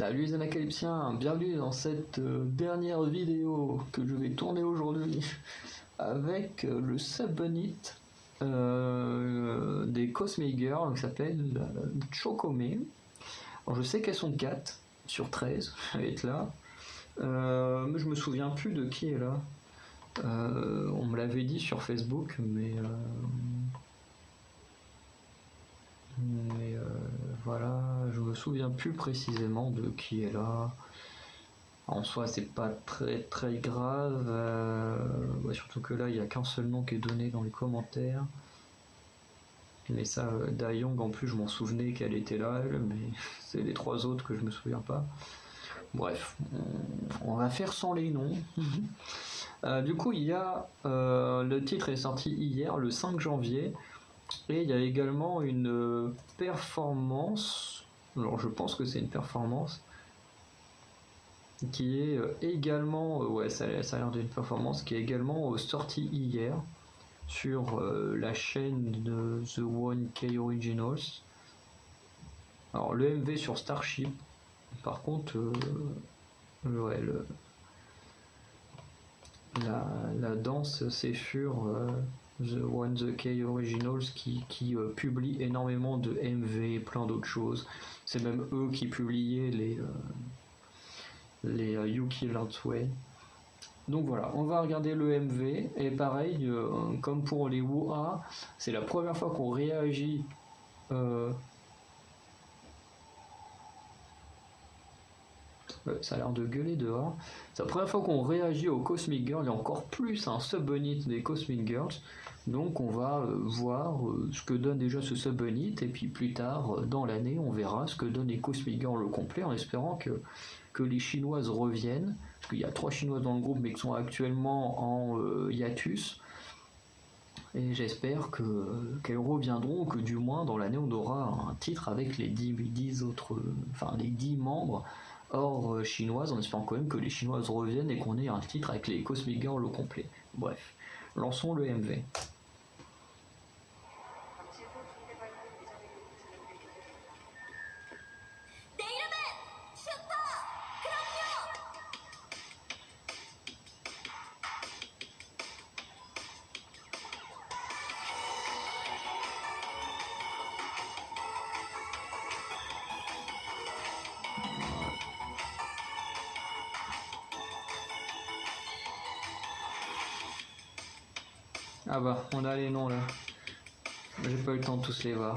Salut les Anacalypsiens, bienvenue dans cette dernière vidéo que je vais tourner aujourd'hui avec le subunit des Cosmic Girls qui s'appelle Chocomé. Alors je sais qu'elles sont 4 sur 13 à être là, mais je me souviens plus de qui est là. On me l'avait dit sur Facebook, mais voilà, je me souviens plus précisément de qui est là. En soi, c'est pas très grave, surtout que là, il n'y a qu'un seul nom qui est donné dans les commentaires. Mais ça, Dayong, en plus, je m'en souvenais qu'elle était là, elle, mais c'est les 3 autres que je me souviens pas. Bref, on va faire sans les noms. Du coup, il y a le titre est sorti hier, le 5 janvier. Et il y a également une performance, alors je pense que c'est une performance, qui est également, ouais ça a l'air d'une performance, qui est également sortie hier sur la chaîne de The 1K Originals. Alors le MV sur Starship, par contre, ouais, la danse c'est sur... The 1K Originals qui publie énormément de MV et plein d'autres choses. C'est même eux qui publiaient les Yuki Lantway. Donc voilà, on va regarder le MV et pareil, comme pour les WoA, c'est la première fois qu'on réagit ça a l'air de gueuler dehors. C'est la première fois qu'on réagit aux Cosmic Girls et encore plus à un subunit des Cosmic Girls. Donc on va voir ce que donne déjà ce subunit et puis plus tard dans l'année on verra ce que donne les Cosmic Girls au complet en espérant que les Chinoises reviennent. Parce qu'il y a 3 Chinoises dans le groupe mais qui sont actuellement en hiatus. Et j'espère qu'elles reviendront, que du moins dans l'année on aura un titre avec les 10 autres, enfin les 10 membres hors chinoise, en espérant quand même que les Chinoises reviennent et qu'on ait un titre avec les Cosmic Girls au complet. Bref, lançons le MV. Ah bah, on a les noms là. J'ai pas eu le temps de tous les voir.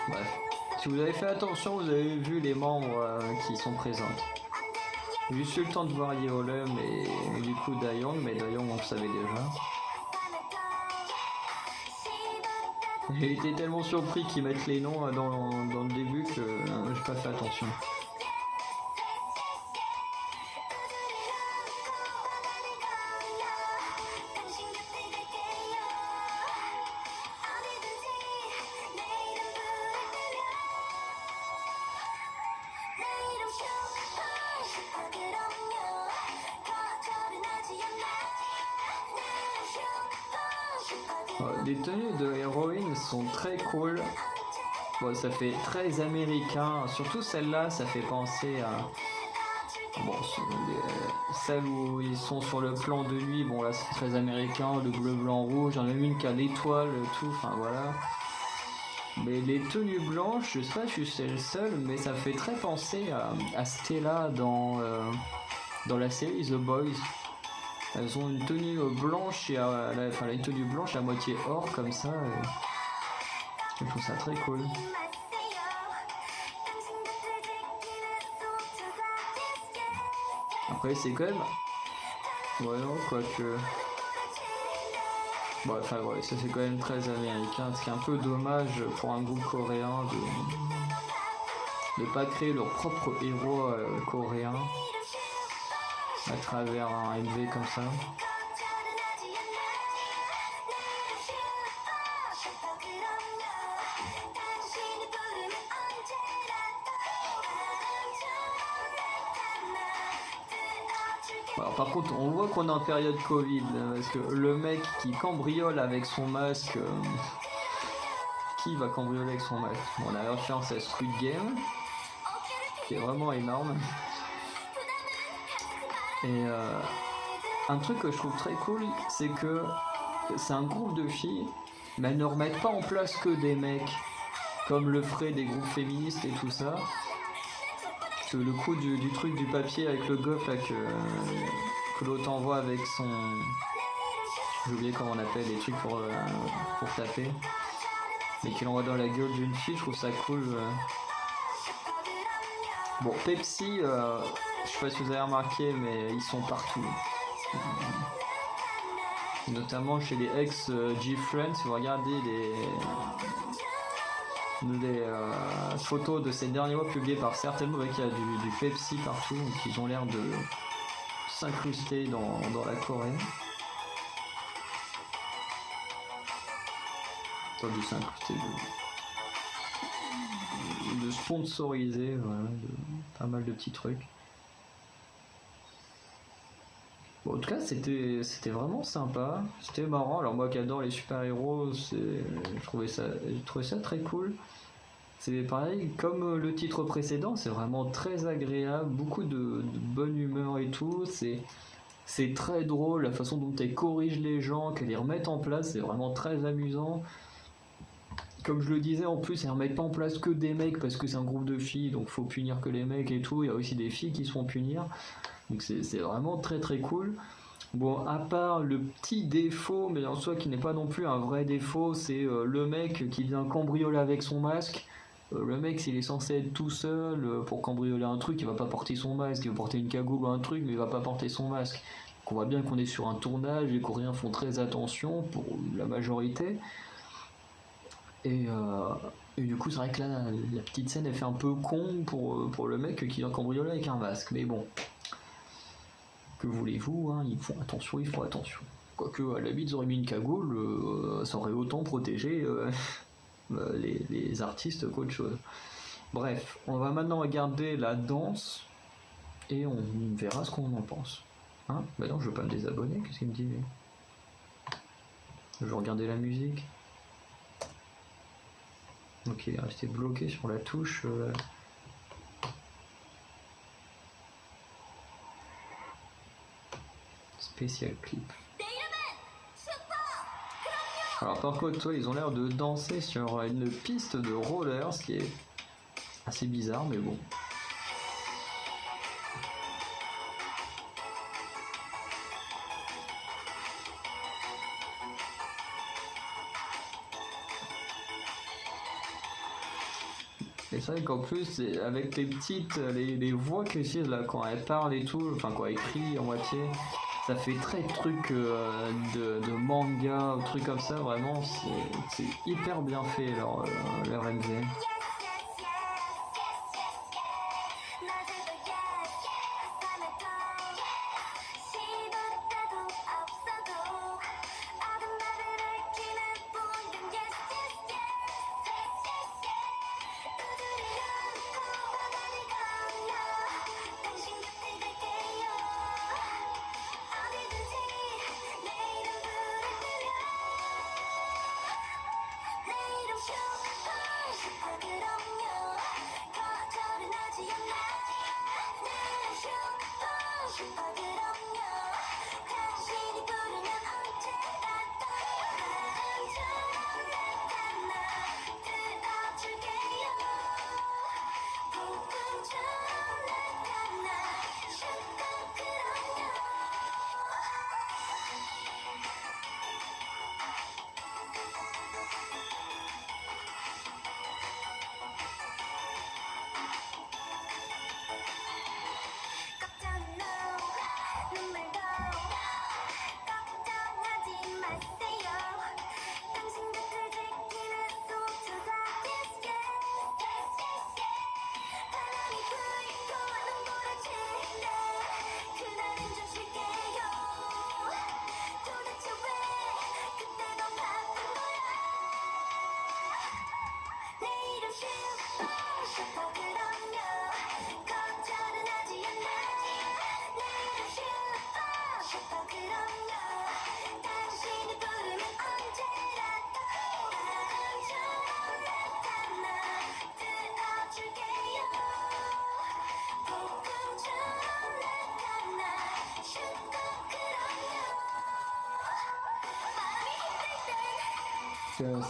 Bref. Si vous avez fait attention, vous avez vu les membres qui sont présents. J'ai juste eu le temps de voir Yeolum et du coup Dayong, mais Dayong on le savait déjà. J'ai été tellement surpris qu'ils mettent les noms dans le début que j'ai pas fait attention. Les tenues de héroïnes sont très cool. Bon, ça fait très américain. Surtout celle-là, ça fait penser à... Bon, celle où ils sont sur le plan de nuit, bon là c'est très américain, le bleu, blanc, rouge. J'en ai une qui a l'étoile, tout, enfin voilà. Mais les tenues blanches, je sais pas si c'est le seul, mais ça fait très penser à Stella dans la série The Boys. Elles ont une tenue blanche et une tenue blanche à moitié or comme ça. Je trouve ça très cool. Après c'est quand même... Ouais non, quoique... Bon, enfin ouais, ça c'est quand même très américain. Ce qui est un peu dommage pour un groupe coréen de pas créer leur propre héros coréen à travers un MV comme ça. Alors, par contre, on voit qu'on est en période Covid, parce que le mec qui cambriole avec son masque, qui va cambrioler avec son masque. Bon, on a référence à Squid Game, qui est vraiment énorme. Et un truc que je trouve très cool, c'est que c'est un groupe de filles, mais elles ne remettent pas en place que des mecs, comme le feraient des groupes féministes et tout ça. Le coup du truc du papier avec le goff là, que l'autre envoie avec son... J'ai oublié comment on appelle les trucs pour taper. Mais qu'il envoie dans la gueule d'une fille, je trouve ça cool. Bon, Pepsi, je sais pas si vous avez remarqué, mais ils sont partout. Notamment chez les ex-G-Friends, si vous regardez les photos de ces derniers mois publiées par certaines, vous voyez qu'il y a du Pepsi partout, donc ils ont l'air de s'incruster dans la Corée. De s'incruster, de sponsoriser, voilà, pas mal de petits trucs. Bon, en tout cas, c'était vraiment sympa, c'était marrant. Alors moi qui adore les super-héros, je trouvais ça très cool. C'est pareil, comme le titre précédent, c'est vraiment très agréable, beaucoup de bonne humeur et tout. C'est très drôle, la façon dont elle corrige les gens, qu'elle les remette en place, c'est vraiment très amusant. Comme je le disais, en plus, elles remettent pas en place que des mecs parce que c'est un groupe de filles, donc faut punir que les mecs et tout. Il y a aussi des filles qui se font punir. Donc c'est vraiment très très cool. Bon, à part le petit défaut, mais en soi qui n'est pas non plus un vrai défaut, c'est le mec qui vient cambrioler avec son masque. Le mec, s'il est censé être tout seul pour cambrioler un truc, il va pas porter son masque, il va porter une cagoule ou un truc, mais il va pas porter son masque. Donc on voit bien qu'on est sur un tournage, les Coréens font très attention pour la majorité. Et du coup, c'est vrai que là, la petite scène, elle fait un peu con pour le mec qui vient cambrioler avec un masque. Mais bon, que voulez-vous, hein, ils font attention. Quoique, à la limite, ils auraient mis une cagoule, ça aurait autant protégé les artistes qu'autre chose. Bref, on va maintenant regarder la danse et on verra ce qu'on en pense. Hein, bah non, je veux pas me désabonner, qu'est-ce qu'il me dit lui? Je veux regarder la musique. Ok, il est resté bloqué sur la touche. Spécial clip. Alors par contre, toi, ils ont l'air de danser sur une piste de roller, ce qui est assez bizarre, mais bon. Et c'est vrai qu'en plus, avec les voix qu'elles utilisent là, quand elles parlent et tout, enfin quand elles crient en moitié, ça fait très truc de manga, ou truc comme ça, vraiment, c'est hyper bien fait leur MV.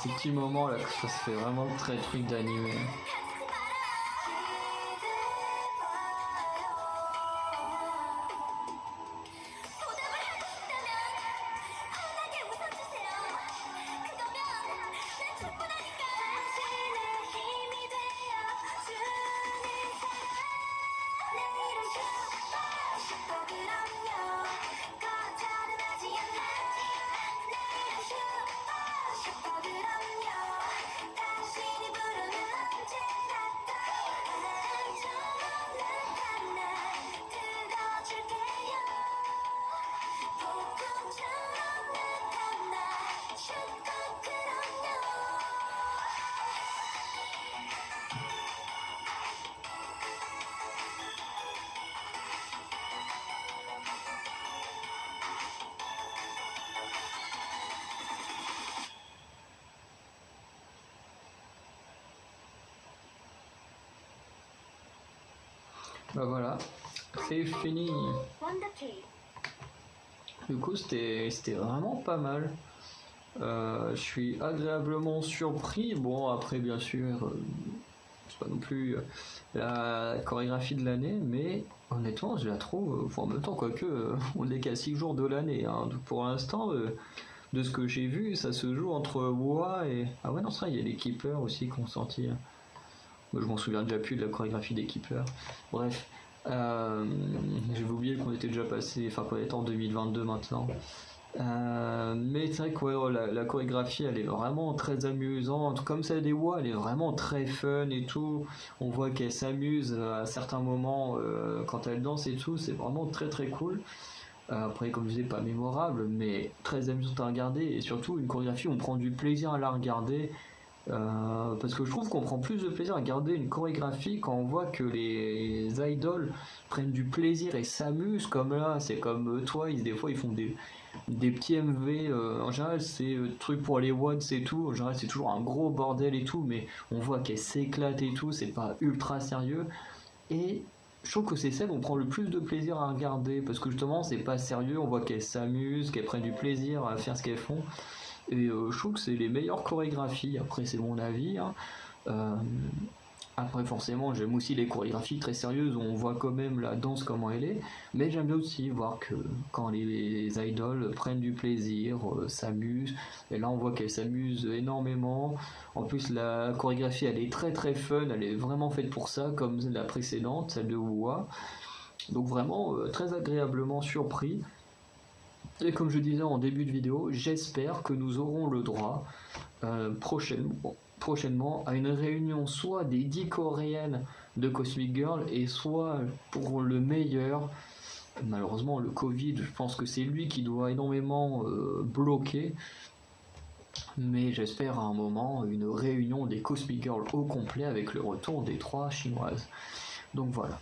ces petits moments là, ça se fait vraiment très truc d'animé. Bah voilà, c'est fini. Du coup, c'était vraiment pas mal. Je suis agréablement surpris. Bon, après, bien sûr, c'est pas non plus la chorégraphie de l'année, mais honnêtement, je la trouve. Enfin, en même temps, quoique, on n'est qu'à 6 jours de l'année. Hein. Donc, pour l'instant, de ce que j'ai vu, ça se joue entre WoA et. Ah ouais, non, ça, il y a les Keepers aussi qui ont sorti. Moi, je m'en souviens déjà plus de la chorégraphie des Keepers. Bref. J'avais oublié qu'on était déjà passé, enfin qu'on était en 2022 maintenant. Mais c'est vrai que ouais, la chorégraphie elle est vraiment très amusante. Comme celle des WoA, elle est vraiment très fun et tout. On voit qu'elle s'amuse à certains moments quand elle danse et tout. C'est vraiment très très cool. Après, comme je disais, pas mémorable, mais très amusante à regarder. Et surtout, une chorégraphie, on prend du plaisir à la regarder. Parce que je trouve qu'on prend plus de plaisir à regarder une chorégraphie quand on voit que les idoles prennent du plaisir et s'amusent comme là, c'est comme Twice, des fois ils font des petits MV, en général c'est truc pour les WODs et tout, en général c'est toujours un gros bordel et tout, mais on voit qu'elles s'éclatent et tout, c'est pas ultra sérieux, et je trouve que c'est celles où on prend le plus de plaisir à regarder, parce que justement c'est pas sérieux, on voit qu'elles s'amusent, qu'elles prennent du plaisir à faire ce qu'elles font. Et je trouve que c'est les meilleures chorégraphies. Après, c'est mon avis. Hein. Euh, Après, forcément, j'aime aussi les chorégraphies très sérieuses où on voit quand même la danse comment elle est. Mais j'aime bien aussi voir que quand les idoles prennent du plaisir, s'amusent. Et là, on voit qu'elles s'amusent énormément. En plus, la chorégraphie, elle est très très fun. Elle est vraiment faite pour ça, comme la précédente, celle de WoA. Donc vraiment, très agréablement surpris. Et comme je disais en début de vidéo, j'espère que nous aurons le droit prochainement à une réunion soit des 10 coréennes de Cosmic Girl et soit pour le meilleur, malheureusement le Covid, je pense que c'est lui qui doit énormément bloquer, mais j'espère à un moment une réunion des Cosmic Girls au complet avec le retour des 3 chinoises. Donc voilà.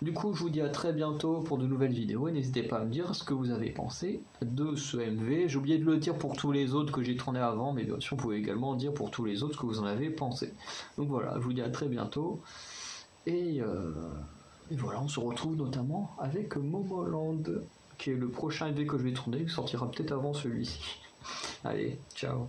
Du coup, je vous dis à très bientôt pour de nouvelles vidéos et n'hésitez pas à me dire ce que vous avez pensé de ce MV. J'ai oublié de le dire pour tous les autres que j'ai tourné avant, mais bien sûr, vous pouvez également dire pour tous les autres ce que vous en avez pensé. Donc voilà, je vous dis à très bientôt. Et voilà, on se retrouve notamment avec Momoland, qui est le prochain MV que je vais tourner, qui sortira peut-être avant celui-ci. Allez, ciao.